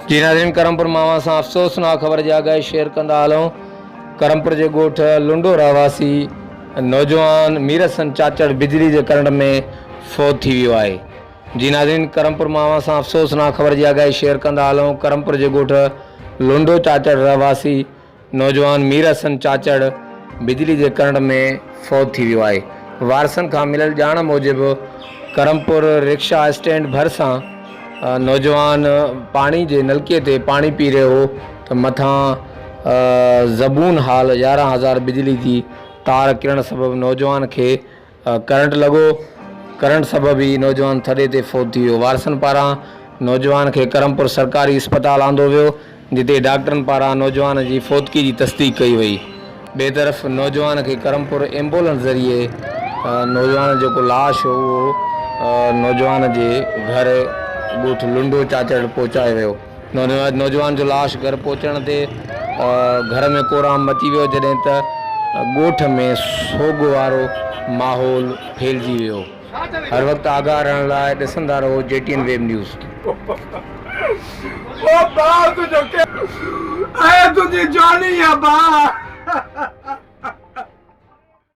जी नाज़रीन, करमपुर मावा सां अफ़सोसनाक ख़बर जी आगाही शेयर कंदा हलूं। करमपुर जे ॻोठ लुंडो रहवासी नौजवान मीरसन चाचड़ बिजली जे करंट में फ़ौत थी वियो आहे। जी नाज़रीन, करमपुर मावा सां अफ़सोसनाक ख़बर जी आगाही शेयर कंदा हलूं। करमपुर जे ॻोठ लुंडो चाचड़ रहवासी नौजवान मीरसन चाचड़ बिजली जे करंट में फ़ौत थी वियो आहे। वारसनि खां मिलियल ॼाण मूजिबि करमपुर रिक्शा स्टैंड भरिसां नौजवान पानी जे नलके ते पानी पी रहियो हो त मथां ज़बून हाल 11,000 बिजली जी तार किरण सबबि नौजवान खे करंट लॻो। करंट सबबि ई नौजवान थॾे ते फ़ौत थी वियो। वारसनि पारां नौजवान खे करमपुर सरकारी अस्पताल आंदो वियो, जिते डॉक्टरनि पारां नौजवान जी फ़ौतगी जी तस्दीक कई वई। ॿिए तरफ़ नौजवान खे करमपुर एम्बुलेंस ज़रिए नौजवान जेको लाश हो उहो नौजवान जे घर ॻोठ लुंडो चाचड़ पहुचायो वियो। नौजवान जो लाश घर पहुचण ते घर में कोराम मची वियो, जॾहिं त ॻोठ में सोग वारो माहौल फैलिजी वियो। हर वक़्तु आगाह रहण लाइ ॾिसंदा रहो JTN वेब न्यूज़। तुझी जानी है बा।